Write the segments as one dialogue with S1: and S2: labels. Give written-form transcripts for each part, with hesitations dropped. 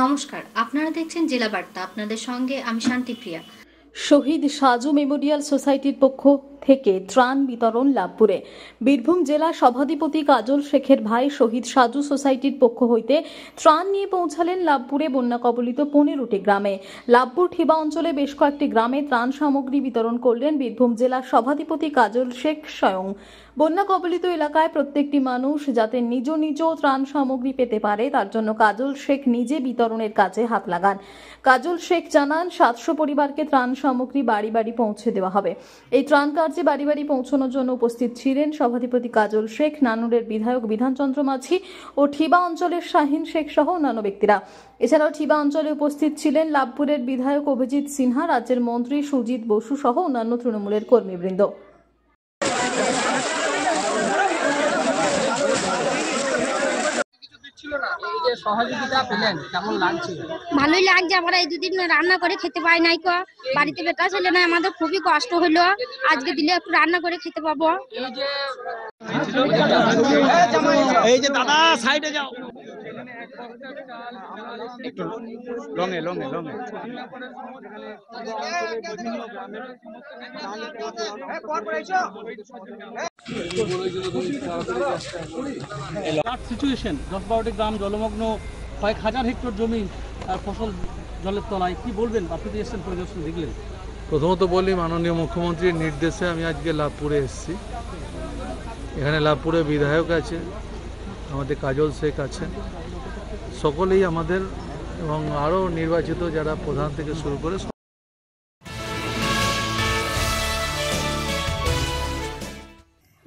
S1: নমস্কার, আপনারা দেখছেন জেলা বার্তা। আপনাদের সঙ্গে আমি শান্তিপ্রিয়া।
S2: শহীদ সাজু মেমোরিয়াল সোসাইটির পক্ষ থেকে ত্রাণ বিতরণ লাভপুরে। বীরভূম জেলা সভাধিপতি কাজল শেখের ভাই শহীদ সাজু সোসাইটির পক্ষ হইতে ত্রাণ নিয়ে পৌঁছালেন লাভপুরে বন্যা কবলিত 15টি গ্রামে। লাভপুর ঠিবা অঞ্চলে বেশ কয়েকটি গ্রামে ত্রাণ সামগ্রী বিতরণ করলেন বীরভূম জেলা সভাধিপতি কাজল শেখ স্বয়ং। বন্যা কবলিত এলাকায় প্রত্যেকটি মানুষ যাতে নিজ নিজ ত্রাণ সামগ্রী পেতে পারে তার জন্য কাজল শেখ নিজে বিতরণের কাজে হাত লাগান। কাজল শেখ জানান 700 পরিবারকে ত্রাণ সামগ্রী বাড়ি বাড়ি পৌঁছে দেওয়া হবে। এই ত্রাণ কার্যে বাড়ি বাড়ি পৌঁছানোর জন্য উপস্থিত ছিলেন সভাধিপতি কাজল শেখ, নানুরের বিধায়ক বিধানচন্দ্র মাঝি ও ঠিবা অঞ্চলের শাহিন শেখ সহ অন্যান্য ব্যক্তিরা। এছাড়াও ঠিবা অঞ্চলে উপস্থিত ছিলেন লাভপুরের বিধায়ক অভিজিৎ সিনহা, রাজ্যের মন্ত্রী সুজিত বসু সহ অন্যান্য তৃণমূলের কর্মীবৃন্দ।
S3: ভালোই লাগছে। আমরা এই দুদিন রান্না করে খেতে পাই নাই, বাড়িতে বেটা ছেলে না, আমাদের খুবই কষ্ট হলো। আজকে দিলে একটু রান্না করে খেতে পাবো।
S4: এই যে দাদা সাইডে যাও, একটু লঙে লঙে লঙে
S5: সিচুয়েশন 10-12টি গ্রাম জলমগ্ন, কয়েক হাজার হেক্টর জমি ফসল জলের তলায়। কি বলবেন? আপনি তো এসেছেন, পরিদর্শন দেখলেন।
S6: প্রথমত বলি, মাননীয় মুখ্যমন্ত্রীর নির্দেশে আমি আজকে লাভপুরে এসেছি। এখানে লাভপুরে বিধায়ক আছে, আমাদের কাজল শেখ আছেন, সকলেই আমাদের এবং আরও নির্বাচিত যারা প্রধান থেকে শুরু করে।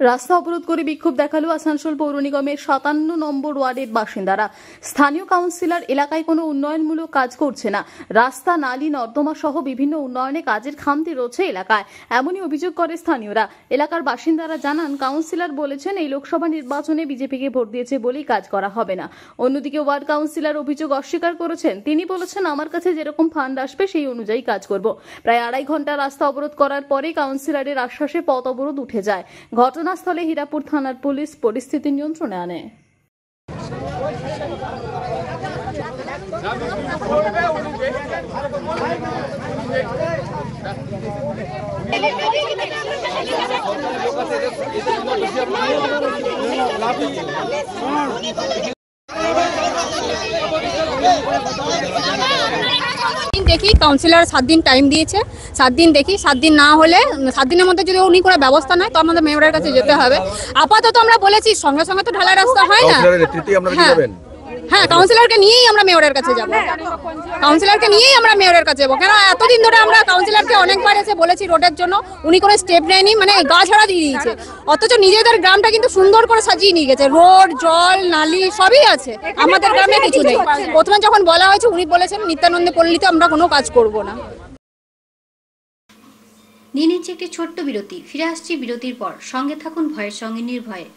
S2: রাস্তা অবরোধ করে বিক্ষোভ দেখালো আসানসোল পৌর নিগমের 57 নম্বর ওয়ার্ডের বাসিন্দারা। স্থানীয় কাউন্সিলর এলাকায় কোনো উন্নয়নমূলক কাজ করছে না, রাস্তা, নালী, নর্দমা সহ বিভিন্ন উন্নয়নে কাজের খামতি রয়েছে এলাকায়, এমনই অভিযোগ করে স্থানীয়রা। এলাকার বাসিন্দারা জানান, কাউন্সিলর বলেছেন এই লোকসভা নির্বাচনে বিজেপিকে ভোট দিয়েছে বলেই কাজ করা হবে না। অন্যদিকে ওয়ার্ড কাউন্সিলর অভিযোগ অস্বীকার করেছেন। তিনি বলেছেন, আমার কাছে যেরকম ফান্ড আসবে সেই অনুযায়ী কাজ করব। প্রায় 2.5 ঘন্টা রাস্তা অবরোধ করার পরে কাউন্সিলরের আশ্বাসে পথ অবরোধ উঠে যায়। ঘটনাস্থলে হীরাপুর থানার পুলিশ পরিস্থিতি নিয়ন্ত্রণে আনে।
S3: দেখি কাউন্সিলর 7 দিন টাইম দিয়েছে, 7 দিন দেখি, 7 দিন না হলে 7 দিনের মধ্যে যদি উনি কোনো ব্যবস্থা নেয় তো আমাদের মেয়রের কাছে যেতে হবে। আপাতত আমরা বলেছি সঙ্গে সঙ্গে তো ঢালাই রাস্তা হয় না। হ্যাঁ, কাউন্সিলরকে নিয়েই আমরা মেয়রের কাছে যাব, কাউন্সিলরকে নিয়েই আমরা মেয়রের কাছে যাবো। কেন এতদিন ধরে আমরা কাউন্সিলরকে অনেকবার এসে বলেছি রোডের জন্য, উনি কোনো স্টেপ নেয়নি, মানে গা ছাড়া দিয়ে দিয়েছে। অথচ নিজেদের গ্রামটা কিন্তু সুন্দর করে সাজিয়ে নিয়ে গেছে, রোড, জল, নালি সবই আছে, আমাদের গ্রামে কিছু নেই। প্রথমে যখন বলা হয়েছে উনি বলেছেন নিত্যানন্দে পল্লীতে আমরা কোনো কাজ করব না।
S1: নিয়ে নিচ্ছে একটি ছোট্ট বিরতি, ফিরে আসছি বিরতির পর। সঙ্গে থাকুন ভয়ের সঙ্গে নির্ভয়ে।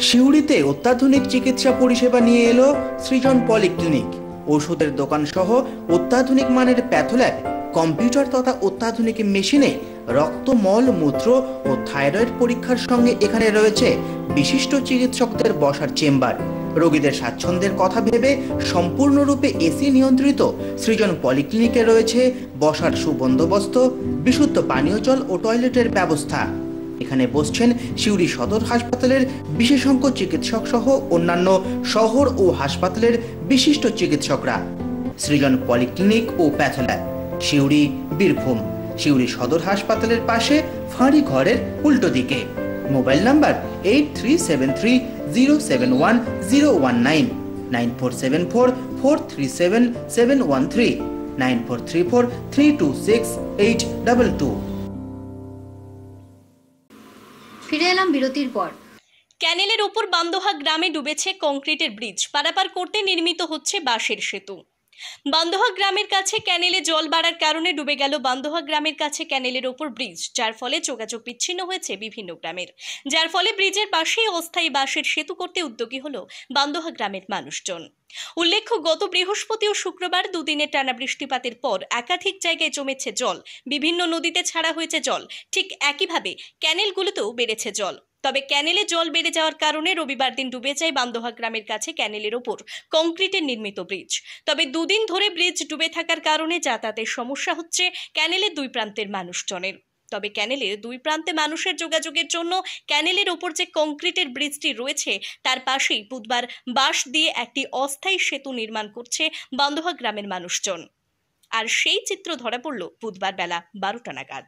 S7: সিউড়িতে অত্যাধুনিক চিকিৎসা পরিষেবা নিয়ে এলো সৃজন পলিক্লিনিক। ওষুধের দোকান সহ অত্যাধুনিক মানের প্যাথোল্যাব, কম্পিউটার তথা অত্যাধুনিক মেশিনে রক্ত, মল, মূত্র ও থাইরয়েড পরীক্ষার সঙ্গে এখানে রয়েছে বিশিষ্ট চিকিৎসকদের বসার চেম্বার। রোগীদের স্বাচ্ছন্দ্যের কথা ভেবে সম্পূর্ণরূপে এসি নিয়ন্ত্রিত সৃজন পলিক্লিনিকে রয়েছে বসার সুবন্দোবস্ত, বিশুদ্ধ পানীয় জল ও টয়লেটের ব্যবস্থা। এখানে বসছেন সিউড়ি সদর হাসপাতালের বিশেষজ্ঞ চিকিৎসক সহ অন্যান্য শহর ও হাসপাতালের বিশিষ্ট চিকিৎসকরা। সৃজন পলিক্লিনিক ও প্যাথোল্যাব, সিউড়ি, বীরভূম। সিউড়ি সদর হাসপাতালের পাশে ফাঁড়ি ঘরের উল্টো দিকে। Mobile number 8373071019, 9474437713, 9434326822।
S1: ফিরে এলাম বিরতির পর।
S8: ক্যানেলের উপর বান্দোহা গ্রামে ডুবেছে কংক্রিটের ব্রিজ, পারাপার করতে নির্মিত হচ্ছে বাঁশের সেতু। বান্দোহা গ্রামের কাছে ক্যানেলে জল বাড়ার কারণে ডুবে গেল বান্দোহা গ্রামের কাছে ক্যানেলের ওপর ব্রিজ, যার ফলে যোগাযোগ বিচ্ছিন্ন হয়েছে বিভিন্ন গ্রামের, যার ফলে ব্রিজের পাশেই অস্থায়ী বাঁশের সেতু করতে উদ্যোগী হলো বান্দোহা গ্রামের মানুষজন। উল্লেখ্য, গত বৃহস্পতি ও শুক্রবার দুদিনের টানা বৃষ্টিপাতের পর একাধিক জায়গায় জমেছে জল, বিভিন্ন নদীতে ছাড়া হয়েছে জল, ঠিক একইভাবে ক্যানেলগুলোতেও বেড়েছে জল। তবে ক্যানেলে জল বেড়ে যাওয়ার কারণে রবিবার দিন ডুবে যায় বান্দোহা গ্রামের কাছে ক্যানেলের ওপর কংক্রিটের নির্মিত ব্রিজ। তবে দুদিন ধরে ব্রিজ ডুবে থাকার কারণে যাতায়াতের সমস্যা হচ্ছে ক্যানেলের দুই প্রান্তের মানুষজনের। তবে ক্যানেলের দুই প্রান্তে মানুষের যোগাযোগের জন্য ক্যানেলের ওপর যে কংক্রিটের ব্রিজটি রয়েছে তার পাশেই বুধবার বাঁশ দিয়ে একটি অস্থায়ী সেতু নির্মাণ করছে বান্দোহা গ্রামের মানুষজন। আর সেই চিত্র ধরা পড়ল বুধবার বেলা 12টা নাগাদ।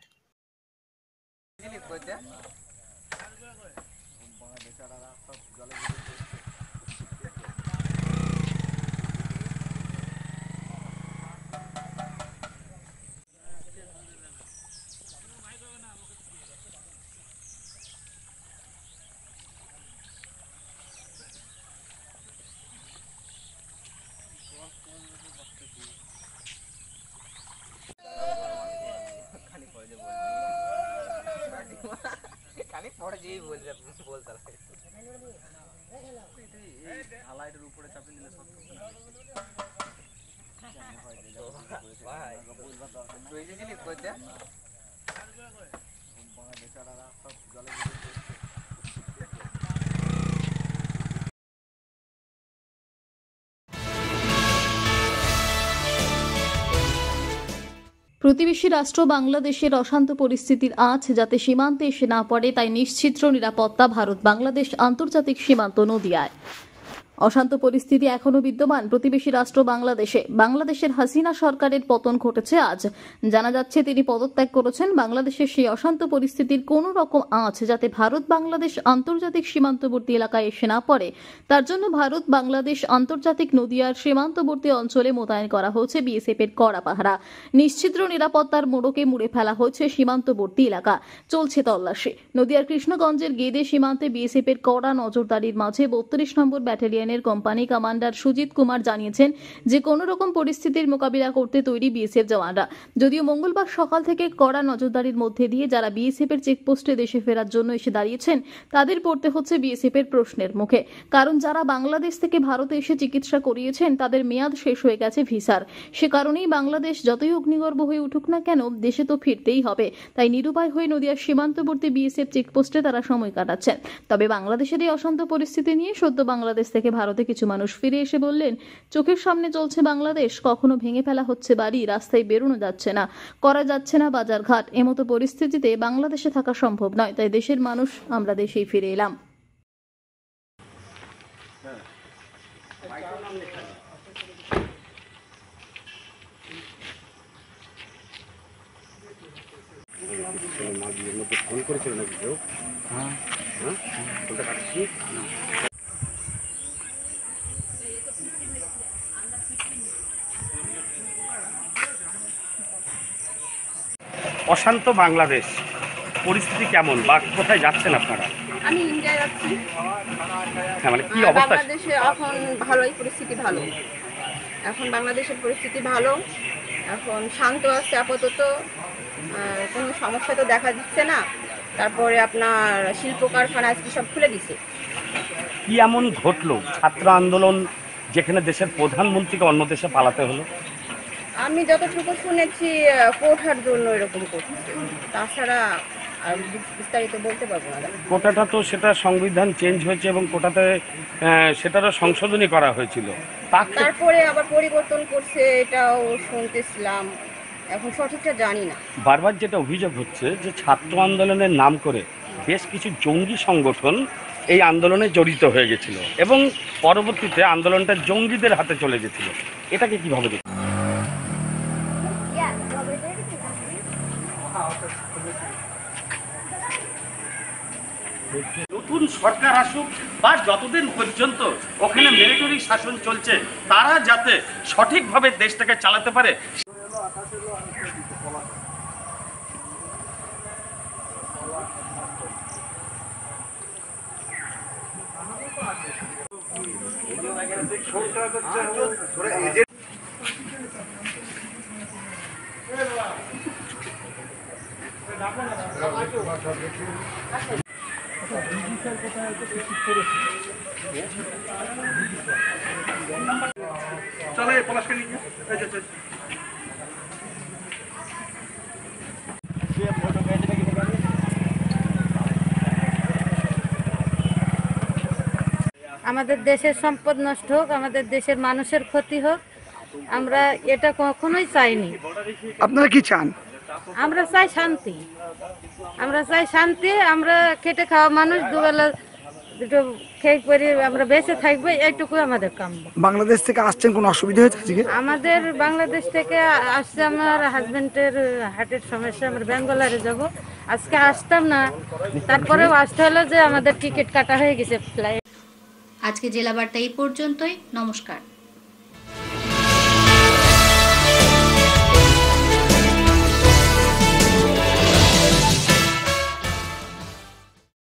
S2: প্রতিবেশী রাষ্ট্র বাংলাদেশের অশান্ত পরিস্থিতির আঁচ যাতে সীমান্তে এসে না পড়ে তাই নিশ্চিত্র নিরাপত্তা ভারত বাংলাদেশ আন্তর্জাতিক সীমান্ত নদিয়ায়। অশান্ত পরিস্থিতি এখনো বিদ্যমান প্রতিবেশী রাষ্ট্র বাংলাদেশে। বাংলাদেশের হাসিনা সরকারের পতন ঘটেছে আজ। জানা যাচ্ছে তিনি পদত্যাগ করেছেন। বাংলাদেশের সেই অশান্ত পরিস্থিতির কোনো রকম আঁচ যাতে ভারত বাংলাদেশ আন্তর্জাতিক সীমান্তবর্তী এলাকায় এসে না পড়ে তার জন্য ভারত বাংলাদেশ আন্তর্জাতিক নদিয়ার সীমান্তবর্তী অঞ্চলে মোতায়েন করা হয়েছে বিএসএফ এর কড়া পাহারা। নিশ্চিদ্র নিরাপত্তার মোড়কে মুড়ে ফেলা হয়েছে সীমান্তবর্তী এলাকা। চলছে তল্লাশি। নদিয়ার কৃষ্ণগঞ্জের গেদে সীমান্তে বিএসএফ এর কড়া নজরদারির মাঝে 32 নম্বর battalion company commander Sujit Kumar জানিয়েছেন যে কোন রকম পরিস্থিতির মোকাবিলা করতে তৈরি বিএসএফ জওয়ানরা। যদিও মঙ্গলবার সকাল থেকে কড়া নজরদারির মধ্যে দিয়ে যারা বিএসএফ এর চেকপোস্টে দেশে ফেরার জন্য এসে দাঁড়িয়েছেন তাদের পড়তে হচ্ছে বিএসএফ এর প্রশ্নের মুখে। কারণ যারা বাংলাদেশ থেকে ভারতে এসে চিকিৎসা করিয়েছেন তাদের মেয়াদ শেষ হয়ে গেছে ভিসার। সে কারণেই বাংলাদেশ যতই অগ্নিগর্ভ হয়ে উঠুক না কেন দেশে তো ফিরতেই হবে। তাই নিরুপায় হয়ে নদিয়ার সীমান্তবর্তী বিএসএফ চেকপোস্টে তারা সময় কাটাচ্ছেন। তবে বাংলাদেশের এই অশান্ত পরিস্থিতি নিয়ে সদ্য বাংলাদেশ থেকে ভারতে কিছু মানুষ ফিরে এসে বললেন চোখের সামনে চলছে বাংলাদেশ, কখনো ভেঙে ফেলা হচ্ছে বাড়ি, রাস্তায় বেরোনো যাচ্ছে না, করা যাচ্ছে না বাজারঘাট। এমতো পরিস্থিতিতে বাংলাদেশে থাকা সম্ভব নয়। তাই দেশের মানুষ আমরা দেশেই ফিরে এলাম।
S4: ফোন করেছিল নাকি কেউ? হ্যাঁ, অশান্ত বাংলাদেশ পরিস্থিতি কেমন বা কোথায় যাচ্ছেন আপনারা?
S3: আমি ইন্ডিয়ায় যাচ্ছি।
S4: হ্যাঁ, মানে কি অবস্থা?
S3: বাংলাদেশে এখন ভালোই পরিস্থিতি ভালো। এখন বাংলাদেশের পরিস্থিতি ভালো, এখন শান্ত আছে আপাতত, কোনো সমস্যা তো দেখা দিচ্ছে না। তারপরে আপনার শিল্প কারখানা আজকে সব খুলে দিছে।
S4: কি এমন ঘটলো ছাত্র আন্দোলন যেখানে দেশের প্রধানমন্ত্রীকে অন্য দেশে পালাতে হলো?
S3: আমি যতটুকু শুনেছি কোটার জন্য এরকম করছে, তাছাড়া আর বিস্তারিত বলতে পারবো না।
S4: কোটাটা তো সেটা সংবিধান চেঞ্জ হয়েছে এবং কোটাতে সেটারও সংশোধনী করা হয়েছিল,
S3: তারপরে আবার পরিবর্তন করছে, এটাও শুনতেছিলাম। এখন সঠিকটা জানি না।
S4: বারবার যেটা অভিযোগ হচ্ছে যে ছাত্র আন্দোলনের নাম করে বেশ কিছু জঙ্গি সংগঠন এই আন্দোলনে জড়িত হয়ে গেছিল এবং পরবর্তীতে আন্দোলনটা জঙ্গিদের হাতে চলে গেছিল। এটাকে কিভাবে দেখছেন? নতুন সরকার আসুক বা যতদিন পর্যন্ত ওখানে মিলিটারি শাসন চলছে তারা যাতে সঠিকভাবে দেশটাকে চালাতে পারে। চলে পলাশকে নিয়ে
S9: আমাদের দেশের সম্পদ নষ্ট হোক, আমাদের দেশের মানুষের ক্ষতি হোক, আমরা এটা কখনোই চাইনি।
S10: আপনারা কি চান?
S9: আমরা চাই শান্তি, আমরা চাই শান্তি। আমরা খেটে খাওয়া মানুষ, দুবেলা দুটো খেয়ে পরে আমরা বেঁচে থাকবো, এইটুকু আমাদের কাম্য।
S10: বাংলাদেশ থেকে আসছেন, কোনো অসুবিধা হয়েছে আজকে?
S9: আমাদের বাংলাদেশ থেকে আসছে, আমার হাজবেন্ডের হার্টের সমস্যা, আমরা ব্যাঙ্গালোরে যাব। আজকে আসতাম না, তারপরেও আসতে হলো যে আমাদের টিকিট কাটা হয়ে গেছে ফ্লাইট।
S1: আজকে জেলা বার্তা এই পর্যন্তই। নমস্কার।